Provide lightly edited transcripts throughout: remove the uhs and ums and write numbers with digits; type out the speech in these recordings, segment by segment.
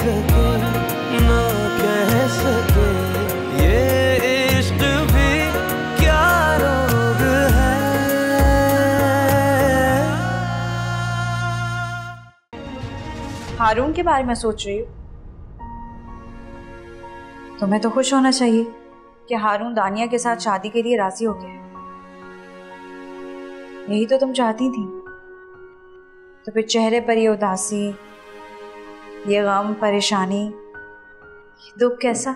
सके ना कह सके, ये इश्क भी क्या रोग है। हारून के बारे में सोच रही हूँ। तुम्हें तो खुश होना चाहिए कि हारून दानिया के साथ शादी के लिए राजी हो गया। यही तो तुम चाहती थी। तो फिर चेहरे पर ये उदासी, ये गम, परेशानी, ये दुख कैसा?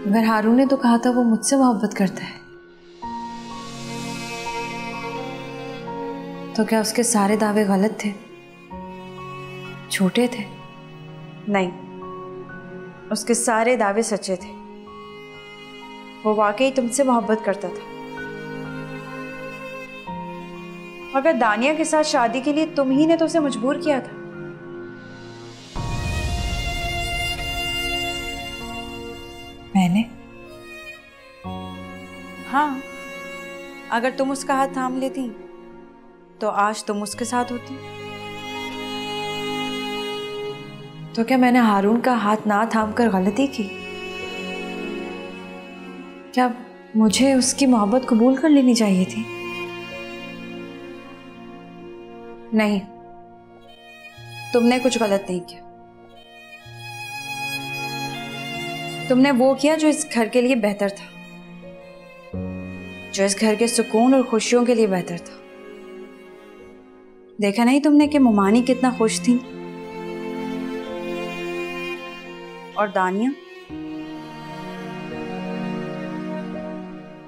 मगर हारून ने तो कहा था वो मुझसे मोहब्बत करता है। तो क्या उसके सारे दावे गलत थे, झूठे थे? नहीं, उसके सारे दावे सच्चे थे। वो वाकई तुमसे मोहब्बत करता था। मगर दानिया के साथ शादी के लिए तुम ही ने तो उसे मजबूर किया था। मैंने? हाँ, अगर तुम उसका हाथ थाम लेती तो आज तुम उसके साथ होती। तो क्या मैंने हारून का हाथ ना थाम कर गलती की? क्या मुझे उसकी मोहब्बत कबूल कर लेनी चाहिए थी? नहीं, तुमने कुछ गलत नहीं किया। तुमने वो किया जो इस घर के लिए बेहतर था, जो इस घर के सुकून और खुशियों के लिए बेहतर था। देखा नहीं तुमने कि मुमानी कितना खुश थी, और दानिया,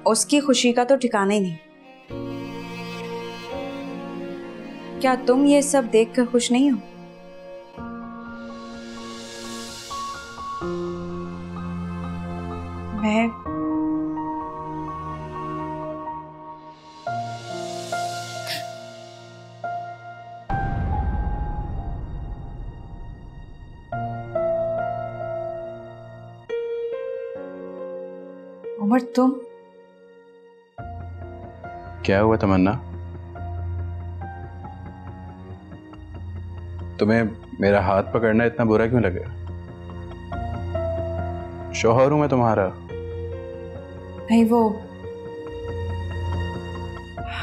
उसकी खुशी का तो ठिकाना ही नहीं। क्या तुम ये सब देखकर खुश नहीं हो? मैं उमर, तुम क्या हुआ तमन्ना? तुम्हें मेरा हाथ पकड़ना इतना बुरा क्यों लगे? शौहर हूं मैं तुम्हारा। नहीं, वो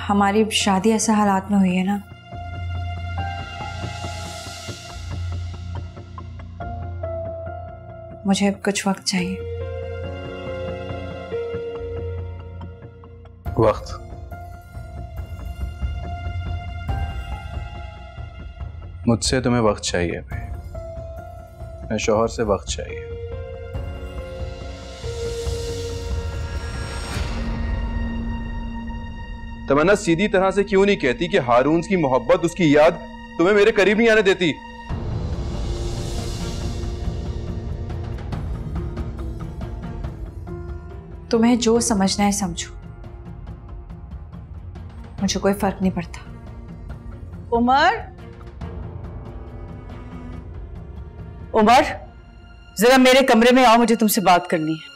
हमारी शादी ऐसे हालात में हुई है ना। मुझे अब कुछ वक्त चाहिए। वक्त? मुझसे तुम्हें वक्त चाहिए भाई। मैं शौहर से वक्त चाहिए। तमन्ना सीधी तरह से क्यों नहीं कहती कि हारून की मोहब्बत, उसकी याद तुम्हें मेरे करीब नहीं आने देती? तुम्हें जो समझना है समझो, मुझे कोई फर्क नहीं पड़ता। उमर, उमर, जरा मेरे कमरे में आओ, मुझे तुमसे बात करनी है।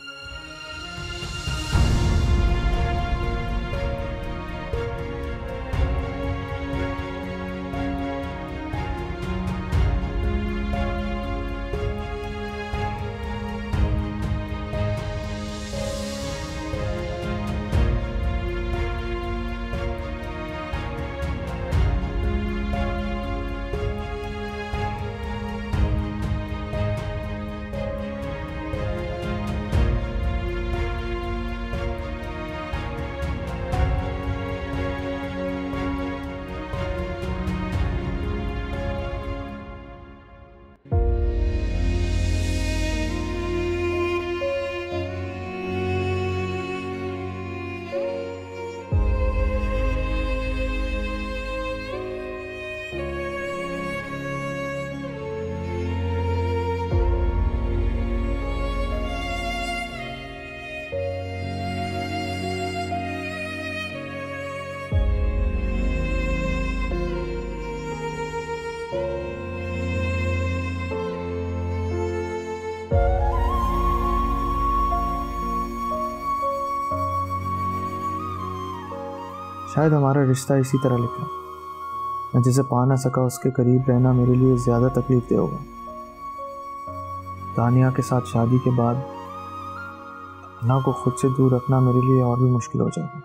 शायद हमारा रिश्ता इसी तरह लिखा, मैं जिसे पा ना सका उसके करीब रहना मेरे लिए ज़्यादा तकलीफ दे होगा। दानिया के साथ शादी के बाद ना को खुद से दूर रखना मेरे लिए और भी मुश्किल हो जाएगा।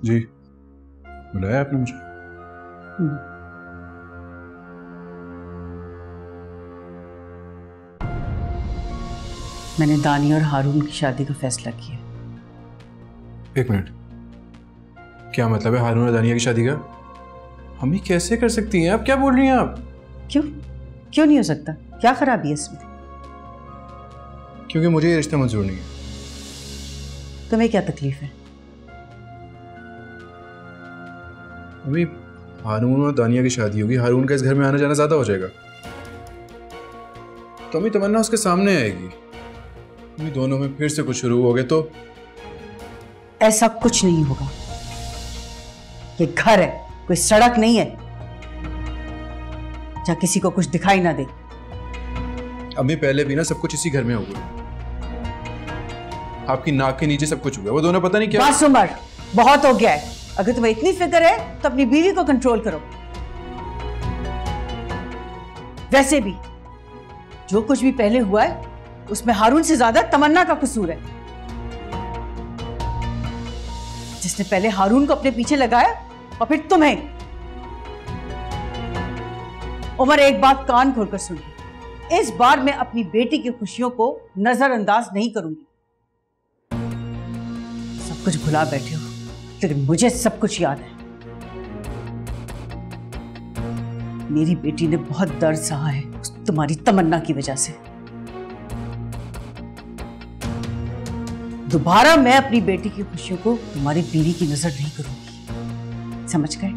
जी, बुलाया आपने मुझे? मैंने दानिया और हारून की शादी का फैसला किया। एक मिनट, क्या मतलब है हारून और दानिया की शादी का? हम ये कैसे कर सकती हैं? आप क्या बोल रही हैं आप? क्यों नहीं हो सकता? क्या खराबी है इसमें? क्योंकि मुझे ये रिश्ता मंजूर नहीं है। तुम्हें क्या तकलीफ है? अभी हारून और दानिया की शादी होगी, हारून का इस घर में आना जाना ज्यादा हो जाएगा, तो अम्मी तमन्ना उसके सामने आएगी, अम्मी दोनों में फिर से कुछ शुरू हो गए तो? ऐसा कुछ नहीं होगा। ये घर है, कोई सड़क नहीं है जहां किसी को कुछ दिखाई ना दे। अम्मी पहले भी ना सब कुछ इसी घर में हुआ, आपकी नाक के नीचे सब कुछ हुआ, वो दोनों पता नहीं क्या। बस उमर, बहुत हो गया है। अगर तुम्हें इतनी फिक्र है तो अपनी बीवी को कंट्रोल करो। वैसे भी जो कुछ भी पहले हुआ है उसमें हारून से ज्यादा तमन्ना का कसूर है, जिसने पहले हारून को अपने पीछे लगाया और फिर तुम्हें। उमर, एक बात कान खोलकर सुन, इस बार मैं अपनी बेटी की खुशियों को नजरअंदाज नहीं करूंगी। सब कुछ भुला बैठे हो, लेकिन मुझे सब कुछ याद है। मेरी बेटी ने बहुत दर्द सहा है तुम्हारी तमन्ना की वजह से। दोबारा मैं अपनी बेटी की खुशियों को तुम्हारी बीवी की नजर नहीं करूंगी, समझ गए?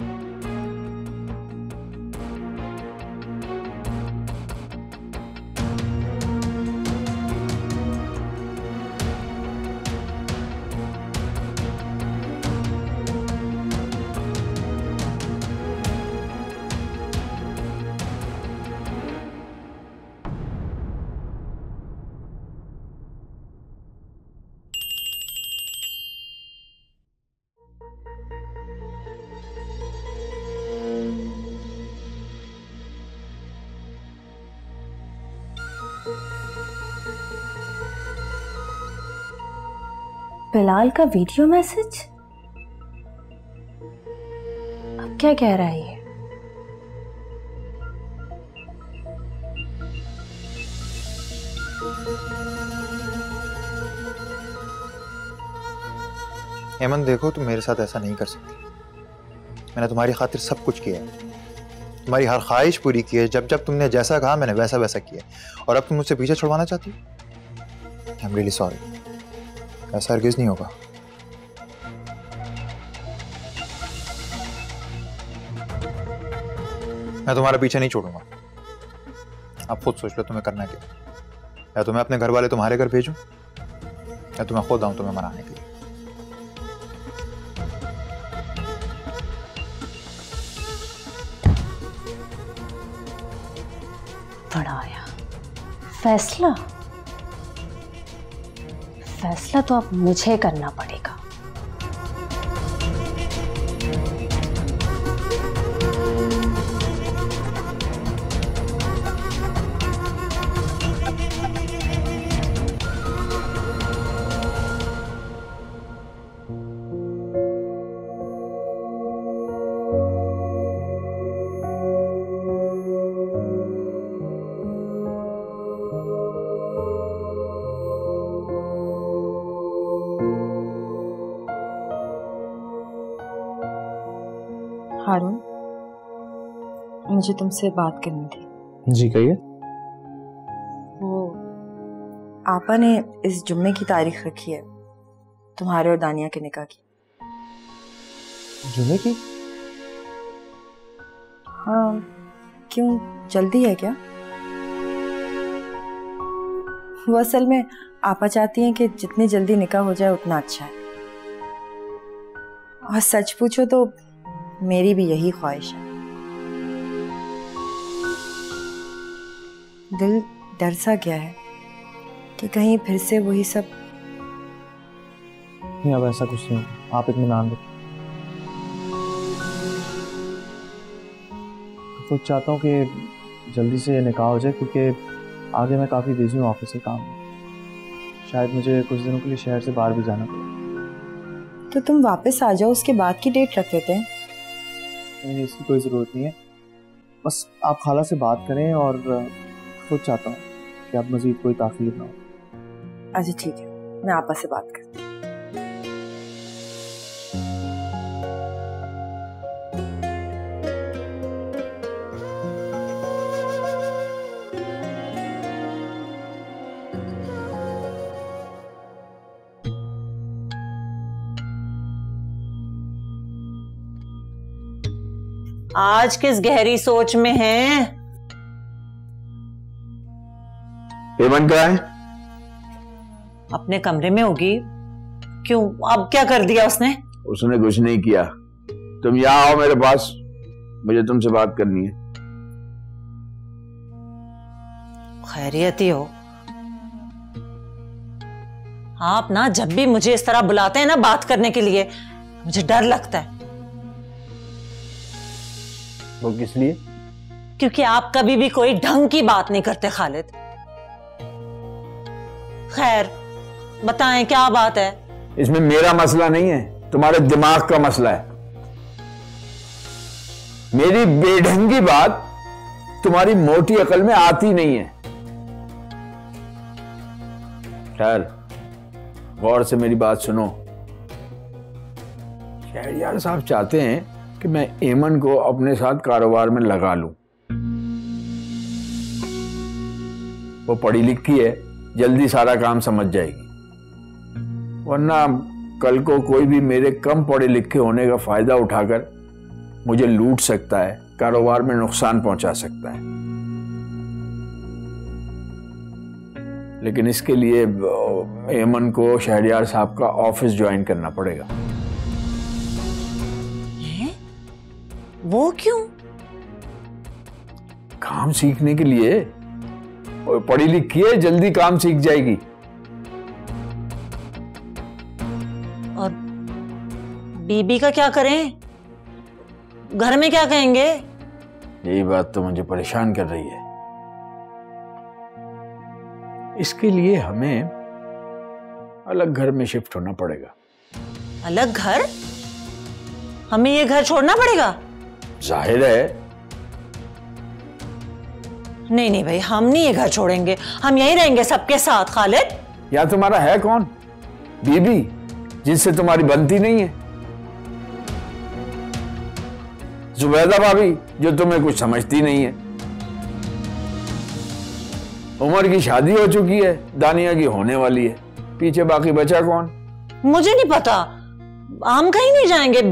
बिलाल का वीडियो मैसेज? अब क्या कह रहा है ये? हेमंत, देखो तुम मेरे साथ ऐसा नहीं कर सकती। मैंने तुम्हारी खातिर सब कुछ किया है, तुम्हारी हर ख्वाहिश पूरी की है। जब जब तुमने जैसा कहा मैंने वैसा वैसा किया, और अब तुम मुझसे पीछे छुड़वाना चाहती हो? आई एम रियली सॉरी, ऐसा हरगिज़ नहीं होगा। मैं तुम्हारा पीछे नहीं छोड़ूंगा। आप खुद सोच लो तुम्हें करना क्या, या तुम्हें अपने घर वाले तुम्हारे घर भेजूं, या तुम्हें खुद आऊं तुम्हें मनाने के लिए। बड़ा आया फैसला। फैसला तो अब मुझे करना पड़ेगा। हारून, मुझे तुमसे बात करनी थी। जी कहिए। वो आपा ने इस जुम्मे की तारीख रखी है तुम्हारे और दानिया के निकाह की। जुम्मे की? हाँ, क्यों जल्दी है क्या? वो असल में आपा चाहती हैं कि जितनी जल्दी निकाह हो जाए उतना अच्छा है। और सच पूछो तो मेरी भी यही ख्वाहिश है। दिल डर सा गया है कि कहीं फिर से वही सब। नहीं, अब ऐसा कुछ नहीं, आप इत्मीनान रखिए। तो चाहता हूँ कि जल्दी से ये निकाह हो जाए, क्योंकि आगे मैं काफ़ी बिजी हूँ ऑफिस के काम में। शायद मुझे कुछ दिनों के लिए शहर से बाहर भी जाना पड़े। तो तुम वापस आ जाओ, उसके बाद की डेट रख लेते हैं। नहीं, इसकी कोई ज़रूरत नहीं है। बस आप खाला से बात करें, और खुद चाहता हूँ कि आप मज़ीद कोई ताख़ीर ना हो। अच्छा ठीक है, मैं आपा से बात करती हूँ। आज किस गहरी सोच में हैं? पेमेंट कहाँ है? अपने कमरे में होगी। क्यों, अब क्या कर दिया उसने? उसने कुछ नहीं किया। तुम यहाँ आओ मेरे पास, मुझे तुमसे बात करनी है। खैरियत ही हो। आप ना जब भी मुझे इस तरह बुलाते हैं ना बात करने के लिए, मुझे डर लगता है। वो किस लिए? क्योंकि आप कभी भी कोई ढंग की बात नहीं करते खालिद। खैर बताएं क्या बात है? इसमें मेरा मसला नहीं है, तुम्हारे दिमाग का मसला है। मेरी बेढंगी बात तुम्हारी मोटी अकल में आती नहीं है। खैर गौर से मेरी बात सुनो। शहरयार साहब चाहते हैं कि मैं एमन को अपने साथ कारोबार में लगा लूं। वो पढ़ी लिखी है, जल्दी सारा काम समझ जाएगी। वरना कल को कोई भी मेरे कम पढ़े लिखे होने का फायदा उठाकर मुझे लूट सकता है, कारोबार में नुकसान पहुंचा सकता है। लेकिन इसके लिए एमन को शहरयार साहब का ऑफिस ज्वाइन करना पड़ेगा। वो क्यों? काम सीखने के लिए। और पढ़ी लिखी है, जल्दी काम सीख जाएगी। और बीबी का क्या करें? घर में क्या कहेंगे? यही बात तो मुझे परेशान कर रही है। इसके लिए हमें अलग घर में शिफ्ट होना पड़ेगा। अलग घर? हमें ये घर छोड़ना पड़ेगा? जाहिर है। नहीं नहीं भाई, हम नहीं ये घर छोड़ेंगे, हम यहीं रहेंगे सबके साथ। खालिद, या तुम्हारा है कौन? बीबी जिससे तुम्हारी बनती नहीं है। जुबैदा भाभी जो तुम्हें कुछ समझती नहीं है। उमर की शादी हो चुकी है, दानिया की होने वाली है। पीछे बाकी बचा कौन? मुझे नहीं पता। हम कहीं नहीं जाएंगे।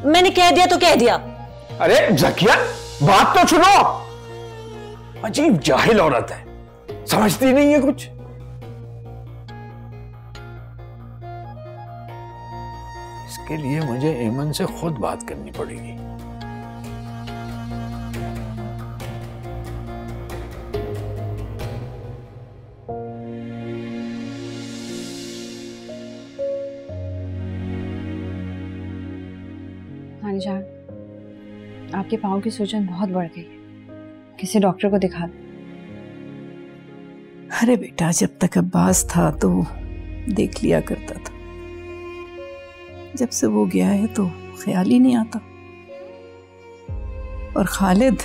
मैंने कह दिया तो कह दिया। अरे जकिया, बात तो सुनो। अजीब जाहिल औरत है, समझती नहीं है कुछ। इसके लिए मुझे एमन से खुद बात करनी पड़ेगी। नानी जान, आपके पाँव की सूजन बहुत बढ़ गई है, किसी डॉक्टर को दिखा दो। अरे बेटा, जब तक अब्बास था तो देख लिया करता था, जब से वो गया है तो ख्याल ही नहीं आता। और खालिद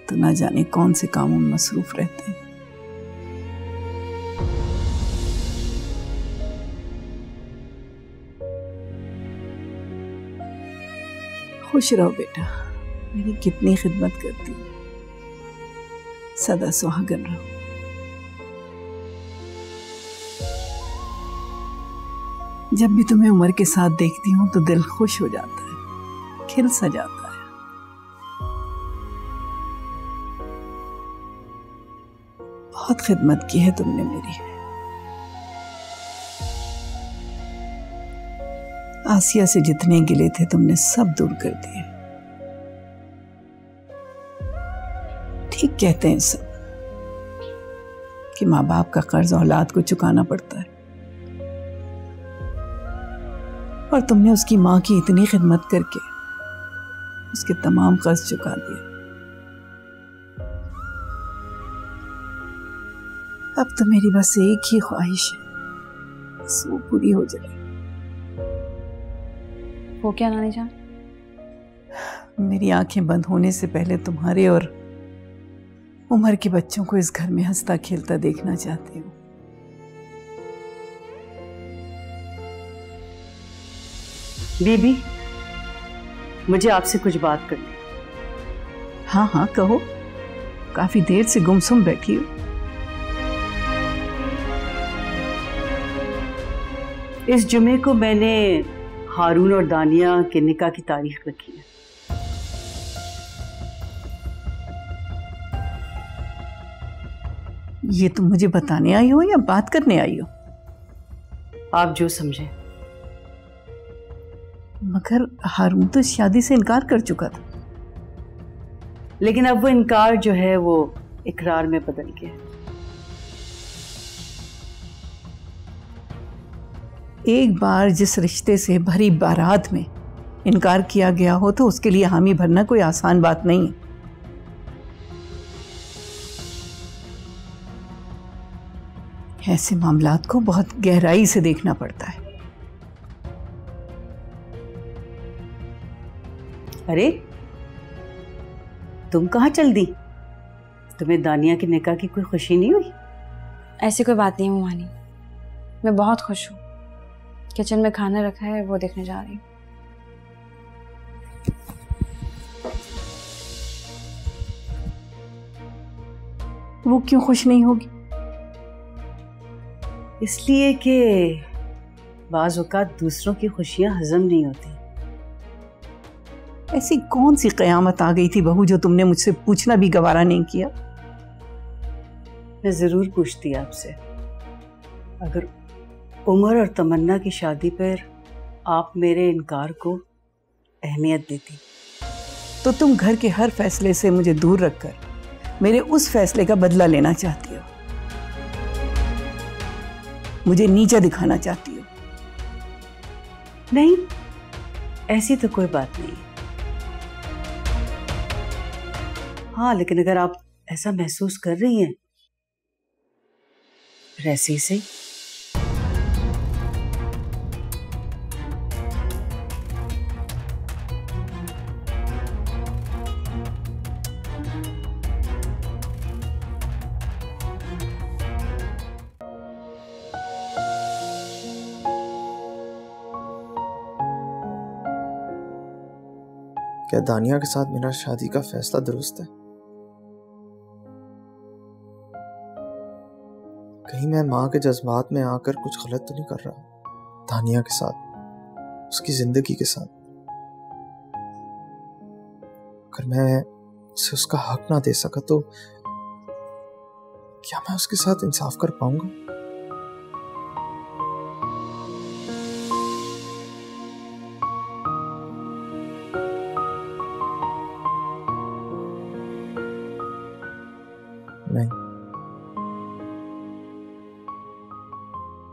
तो ना जाने कौन से कामों में मसरूफ रहते हैं। खुश रहो बेटा, मेरी कितनी खिदमत करती है, सदा सुहागन रहो। जब भी तुम्हें उमर के साथ देखती हूँ तो दिल खुश हो जाता है, खिल सा जाता है। बहुत खिदमत की है तुमने मेरी। आसिया से जितने गिले थे तुमने सब दूर कर दिए। ठीक कहते हैं सब कि माँ बाप का कर्ज औलाद को चुकाना पड़ता है, और तुमने उसकी माँ की इतनी खिदमत करके उसके तमाम कर्ज चुका दिए। अब तो मेरी बस एक ही ख्वाहिश है, बस वो पूरी हो जाए। वो क्या नानी जान? मेरी आंखें बंद होने से पहले तुम्हारे और उमर के बच्चों को इस घर में हंसता खेलता देखना चाहती हूँ। बीबी, मुझे आपसे कुछ बात करनी। हाँ हाँ कहो, काफी देर से गुमसुम बैठी हो। इस जुमे को मैंने हारून और दानिया के निकाह की तारीख रखी है। ये तुम मुझे बताने आई हो या बात करने आई हो? आप जो समझे। मगर हारून तो इस शादी से इनकार कर चुका था। लेकिन अब वो इनकार जो है वो इकरार में बदल गया। एक बार जिस रिश्ते से भरी बारात में इनकार किया गया हो तो उसके लिए हामी भरना कोई आसान बात नहीं है। ऐसे मामलात को बहुत गहराई से देखना पड़ता है। अरे तुम कहाँ चल दी? तुम्हें दानिया के निकाह की कोई खुशी नहीं हुई? ऐसी कोई बात नहीं मुमानी, मैं बहुत खुश हूँ। किचन में खाना रखा है, वो देखने जा रही हूँ। वो क्यों खुश नहीं होगी? इसलिए कि बाज़ औक़ात दूसरों की खुशियां हजम नहीं होती। ऐसी कौन सी कयामत आ गई थी बहू जो तुमने मुझसे पूछना भी गवारा नहीं किया? मैं जरूर पूछती आपसे, अगर उमर और तमन्ना की शादी पर आप मेरे इनकार को अहमियत देती। तो तुम घर के हर फैसले से मुझे दूर रखकर मेरे उस फैसले का बदला लेना चाहती हो, मुझे नीचा दिखाना चाहती हो। नहीं, ऐसी तो कोई बात नहीं। हाँ, लेकिन अगर आप ऐसा महसूस कर रही हैं, ऐसे ही सही। क्या दानिया के साथ मेरा शादी का फैसला दुरुस्त है? कहीं मैं माँ के जज्बात में आकर कुछ गलत तो नहीं कर रहा दानिया के साथ, उसकी जिंदगी के साथ? अगर मैं उसे उसका हक ना दे सका तो क्या मैं उसके साथ इंसाफ कर पाऊंगा? नहीं।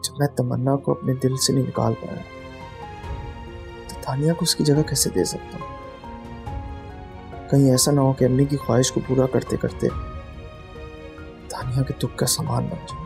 जब मैं तमन्ना को अपने दिल से नहीं निकाल पाया तो दानिया को उसकी जगह कैसे दे सकता हूँ? कहीं ऐसा ना हो कि अम्मी की ख्वाहिश को पूरा करते करते दानिया के दुख का सामान बन जाए।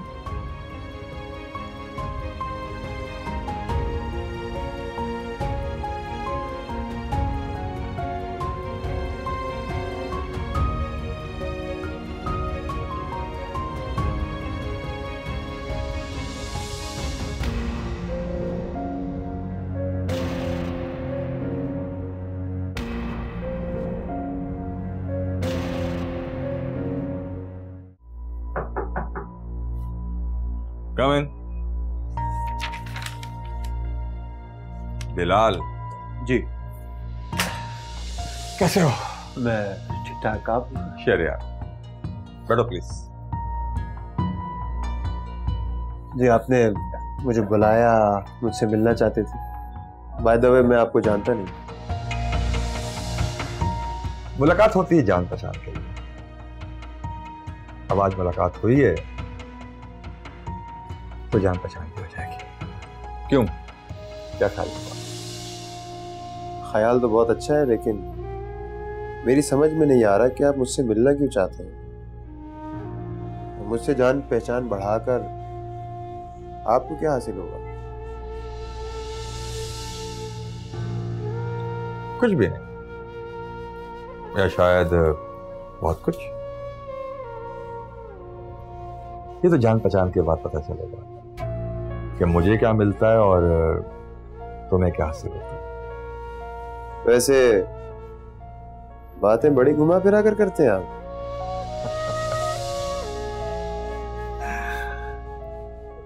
Come in. बिलाल जी, कैसे हो? मैं ठीक ठाक। आप? शरिया, बैठो प्लीज। जी, आपने मुझे बुलाया, मुझसे मिलना चाहते थे? बाय द वे मैं आपको जानता नहीं। मुलाकात होती है जान पहचान के लिए। अब आज मुलाकात हुई है तो जान पहचान की हो जाएगी। क्यों, क्या ख्याल हुआ? ख्याल तो बहुत अच्छा है, लेकिन मेरी समझ में नहीं आ रहा कि आप मुझसे मिलना क्यों चाहते हैं। मुझसे जान पहचान बढ़ाकर आपको क्या हासिल होगा? कुछ भी नहीं, या शायद बहुत कुछ। ये तो जान पहचान के बाद पता चलेगा कि मुझे क्या मिलता है और तुम्हें क्या हासिल होता है। वैसे बातें बड़ी घुमा फिरा कर करते हैं आप।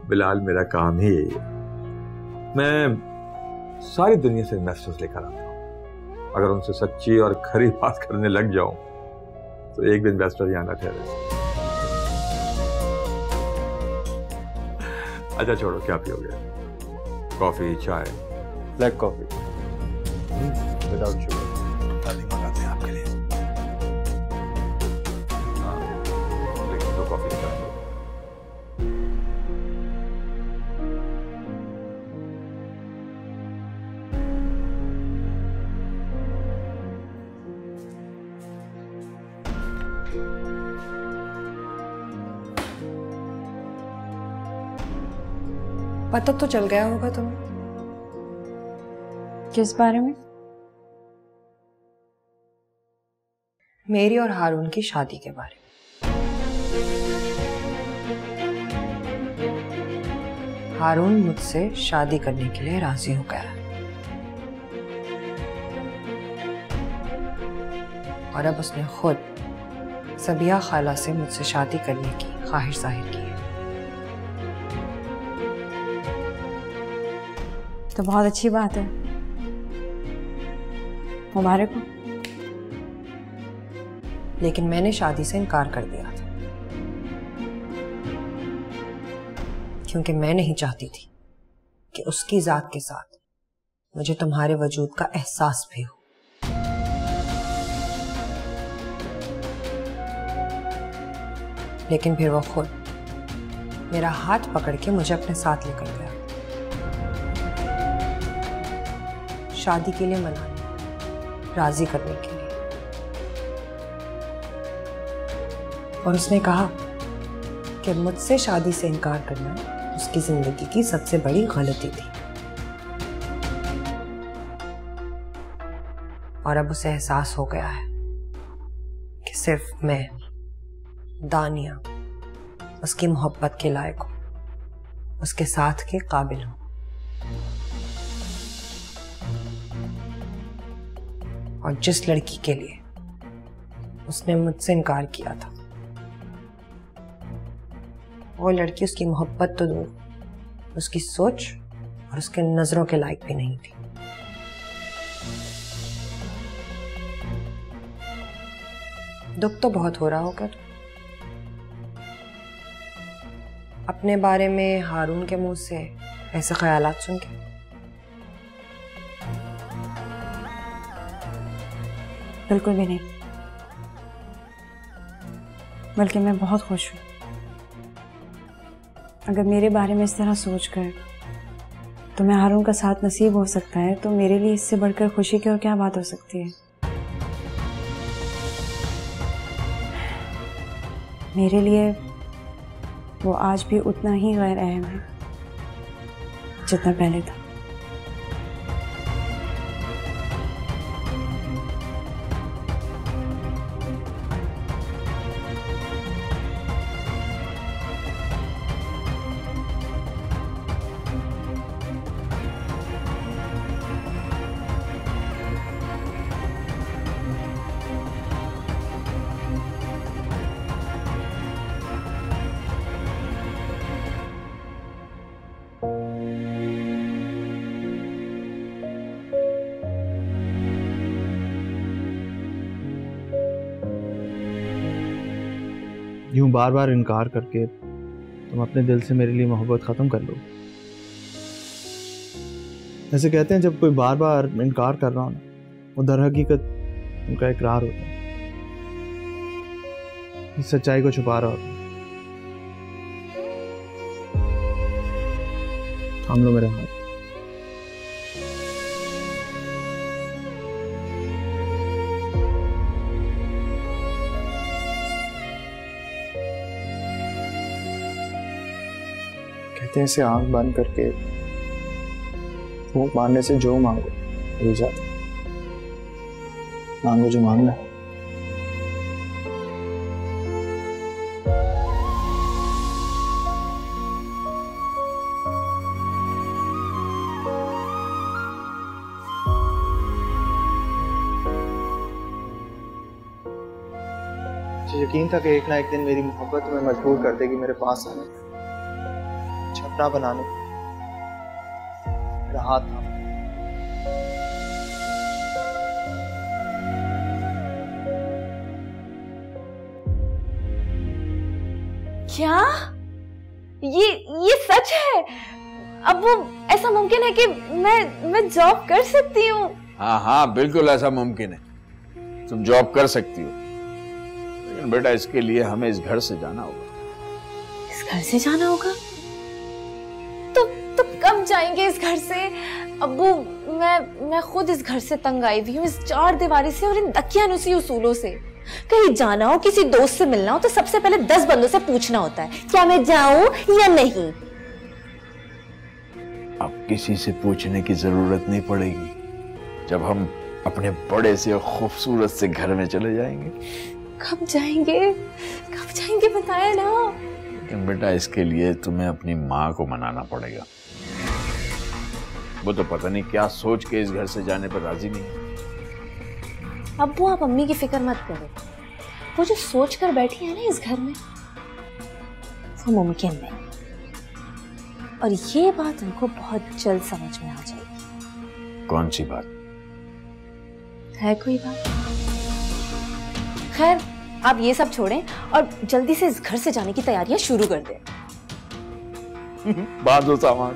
बिलाल, मेरा काम ही यही है। मैं सारी दुनिया से मैसेज लेकर आता हूँ। अगर उनसे सच्ची और खरी बात करने लग जाऊं तो एक दिन बेस्टर ही आना ठहरे। अच्छा छोड़ो, क्या पियोगे? कॉफी, चाय? Black coffee without sugar. मंगाते हैं आपके लिए। हाँ, लेकिन तो कॉफी नहीं चाहिए। पता तो चल गया होगा तुम्हें। किस बारे में? मेरी और हारून की शादी के बारे में। हारून मुझसे शादी करने के लिए राजी हो गया है और अब उसने खुद सबिया खाला से मुझसे शादी करने की ख्वाहिश जाहिर की है। तो बहुत अच्छी बात है, मुबारक हो। लेकिन मैंने शादी से इनकार कर दिया था क्योंकि मैं नहीं चाहती थी कि उसकी जात के साथ मुझे तुम्हारे वजूद का एहसास भी हो। लेकिन फिर वो खुद मेरा हाथ पकड़ के मुझे अपने साथ लेकर गया, शादी के लिए मनाने, राजी करने के लिए। और उसने कहा कि मुझसे शादी से इनकार करना उसकी जिंदगी की सबसे बड़ी गलती थी और अब उसे एहसास हो गया है कि सिर्फ मैं, दानिया, उसकी मोहब्बत के लायक हूं, उसके साथ के काबिल हूं। और जिस लड़की के लिए उसने मुझसे इनकार किया था, वो लड़की उसकी मोहब्बत तो दूर, उसकी सोच और उसके नजरों के लायक भी नहीं थी। दुख तो बहुत हो रहा होगा अपने बारे में हारून के मुंह से ऐसे ख्यालात सुन के। बिल्कुल भी नहीं, बल्कि मैं बहुत खुश हूँ। अगर मेरे बारे में इस तरह सोचकर तुम्हें हारून का साथ नसीब हो सकता है तो मेरे लिए इससे बढ़कर खुशी की और क्या बात हो सकती है। मेरे लिए वो आज भी उतना ही गैर अहम है जितना पहले था। यूं बार बार इनकार करके तुम अपने दिल से मेरे लिए मोहब्बत ख़त्म कर लो। ऐसे कहते हैं जब कोई बार बार इनकार कर रहा हो ना, वो दर हकीकत उनका इकरार होता है, इस सच्चाई को छुपा रहा होता है। थाम लो मेरे हाथ। कहते हैं इसे आंख बंद करके फूंक मारने से जो मांगो मिल जाता। मांगो जो मांगना है। मुझे यकीन था कि एक ना एक दिन मेरी मोहब्बत में मजबूर कर देगी मेरे पास आने, छपना बनाने, मेरा हाथ था। क्या ये सच है? अब वो ऐसा मुमकिन है कि मैं जॉब कर सकती हूँ? हाँ हाँ बिल्कुल ऐसा मुमकिन है, तुम जॉब कर सकती हो, लेकिन बेटा इसके लिए हमें इस घर से जाना होगा। इस घर से जाना होगा? तो कब जाएंगे इस घर से? अब्बू मैं खुद इस घर से तंग आई हुई हूँ, इस चार दीवारी से और इन दकियानुसी उसूलों से। कहीं जाना हो, किसी दोस्त से मिलना हो तो सबसे पहले 10 बंदों से पूछना होता है क्या मैं जाऊं या नहीं। अब किसी से पूछने की जरूरत नहीं पड़ेगी जब हम अपने बड़े से और खूबसूरत से घर में चले जाएंगे। कब जाएंगे बताया ना। लेकिन बेटा इसके लिए तुम्हें अपनी माँ को मनाना पड़ेगा, वो तो पता नहीं क्या सोच के इस घर से जाने पर राजी नहीं है। अब्बू आप अम्मी की फिक्र मत करो, वो जो सोच कर बैठी है ना इस घर में वो मुमकिन नहीं, और ये बात उनको बहुत जल्द समझ में आ जाएगी। कौन सी बात है? कोई बात? खैर आप ये सब छोड़ें और जल्दी से इस घर से जाने की तैयारियां शुरू कर दें। बांधो सामान।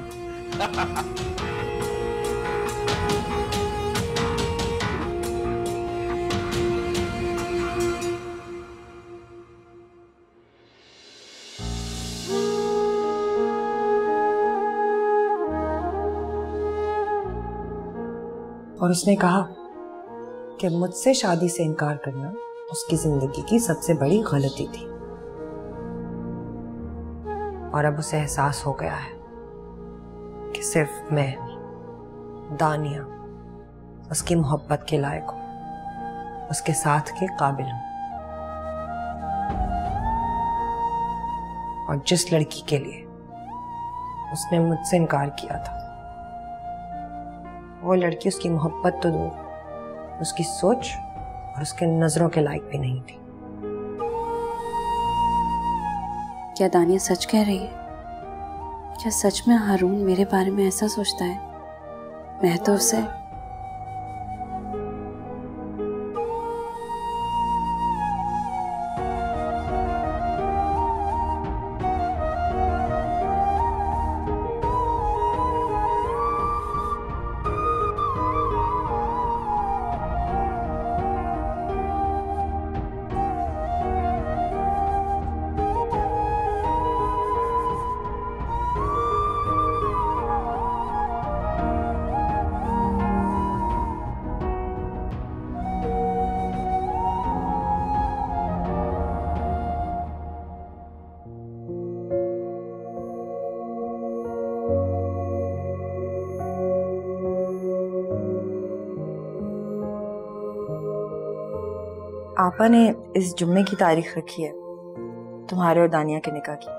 और उसने कहा कि मुझसे शादी से इनकार करना उसकी जिंदगी की सबसे बड़ी गलती थी, और अब उसे एहसास हो गया है कि सिर्फ मैं, दानिया, उसकी मोहब्बत के लायक हूं, उसके साथ के काबिल हूं। और जिस लड़की के लिए उसने मुझसे इनकार किया था, वो लड़की उसकी मोहब्बत तो दूर, उसकी सोच और उसके नजरों के लायक भी नहीं थी। क्या दानिया सच कह रही है? क्या सच में हारून मेरे बारे में ऐसा सोचता है? मैं तो उसे आपा ने इस जुम्मे की तारीख रखी है तुम्हारे और दानिया के निकाह की।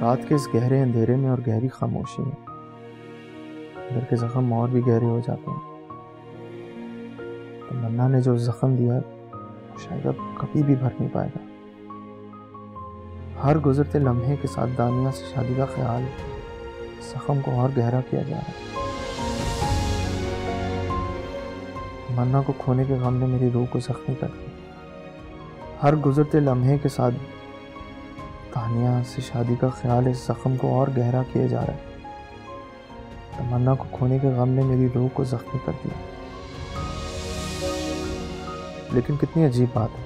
रात के इस गहरे अंधेरे में और गहरी खामोशी में दिल के जख्म और भी गहरे हो जाते हैं। तमन्ना ने जो जख्म दिया शायद अब कभी भी भर नहीं पाएगा। हर गुजरते लम्हे के साथ दानिया से शादी का ख्याल जख्म को और गहरा किया जा रहा है। तमन्ना को खोने के गम ने मेरी रूह को जख्मी कर दिया। हर गुजरते लम्हे के साथ दानिया से शादी का ख्याल इस जख्म को और गहरा किया जा रहा है। तमन्ना को खोने के गम ने मेरी रूह को जख्मी कर दिया। लेकिन कितनी अजीब बात है,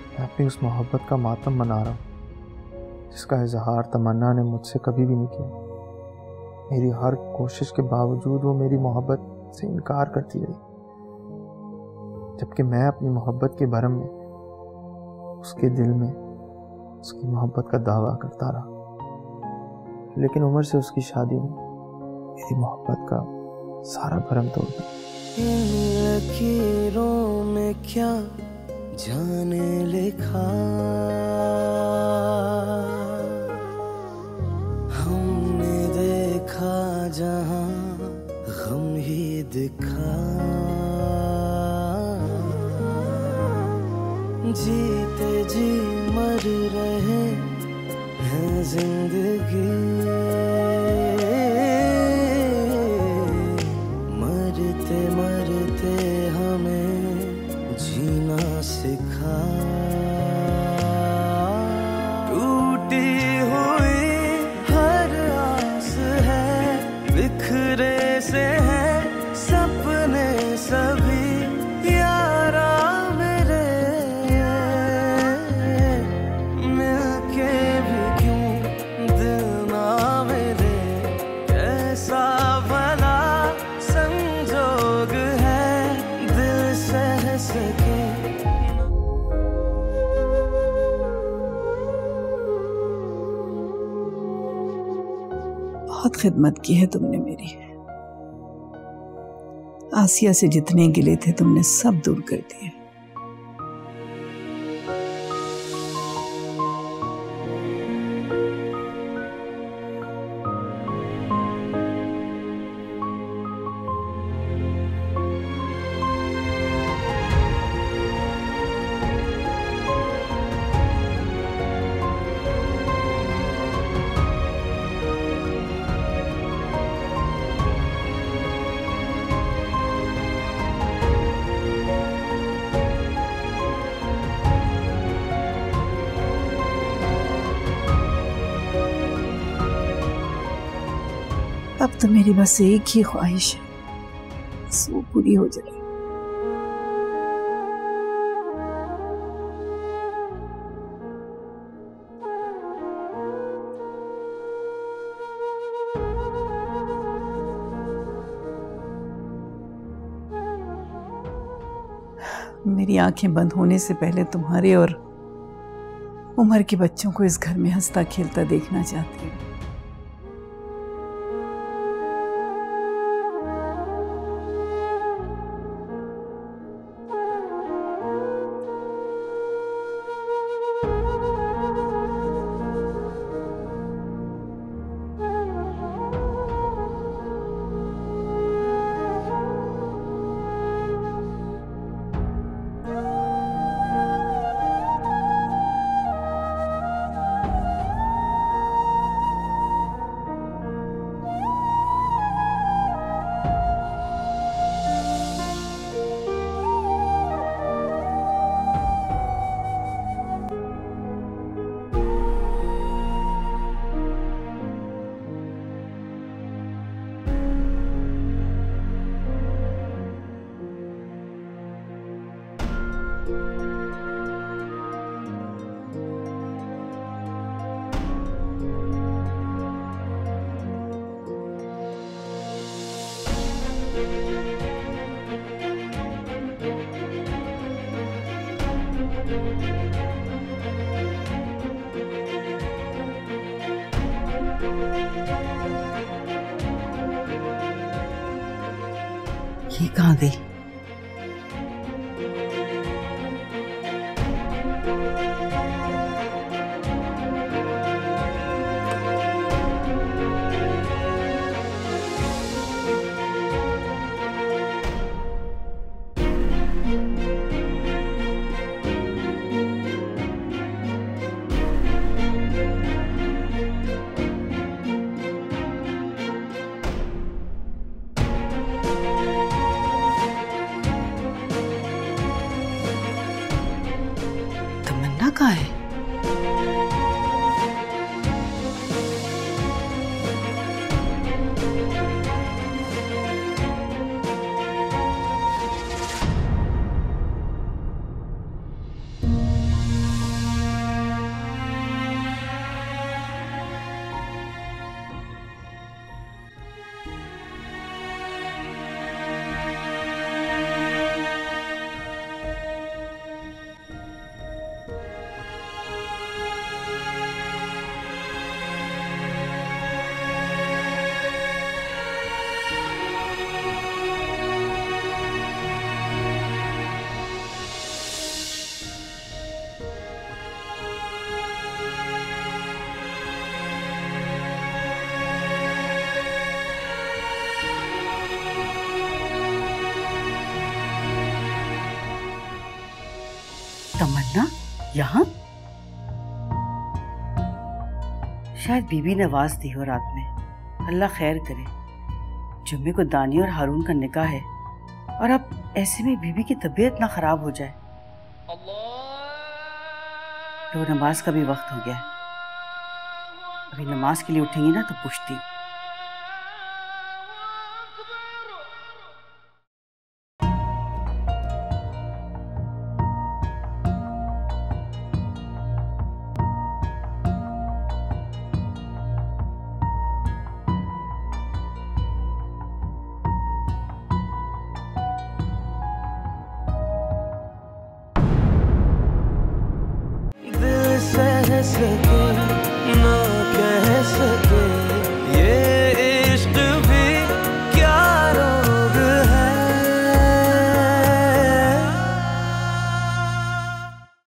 मैं अपनी उस मोहब्बत का मातम मना रहा हूँ जिसका इजहार तमन्ना ने मुझसे कभी भी नहीं किया। मेरी हर कोशिश के बावजूद वो मेरी मोहब्बत से इनकार करती रही, जबकि मैं अपनी मोहब्बत के भरम में उसके दिल में उसकी मोहब्बत का दावा करता रहा। लेकिन उमर से उसकी शादी ने मेरी मोहब्बत का सारा भरम तोड़ दिया। इन लकीरों में क्या जाने लिखा, हमने देखा जहां गम ही दिखा। जीते जी मर रहे हैं जिंदगी, मरते मरते हमें जीना सिखा। टूटी हुई हर आस है, बिखरे से है सपने सभी यारा मेरे। मिलके भी क्यों दिल ना मेरे, कैसा भला संजोग है दिल सह सके। बहुत खिदमत की है तुमने मेरी। आसिया से जितने गिले थे तुमने सब दूर कर दिए। अब तो मेरी बस एक ही ख्वाहिश है, बस वो पूरी हो जाए। मेरी आंखें बंद होने से पहले तुम्हारे और उमर के बच्चों को इस घर में हंसता खेलता देखना चाहती हूँ। ये कहाँ गई? तमन्ना यहाँ? शायद बीबी ने आवाज दी हो रात में। अल्लाह खैर करे। जुम्मे को दानी और हारून का निकाह है और अब ऐसे में बीबी की तबीयत ना खराब हो जाए। तो नमाज का भी वक्त हो गया है। अभी नमाज के लिए उठेंगी ना तो पूछती हूँ।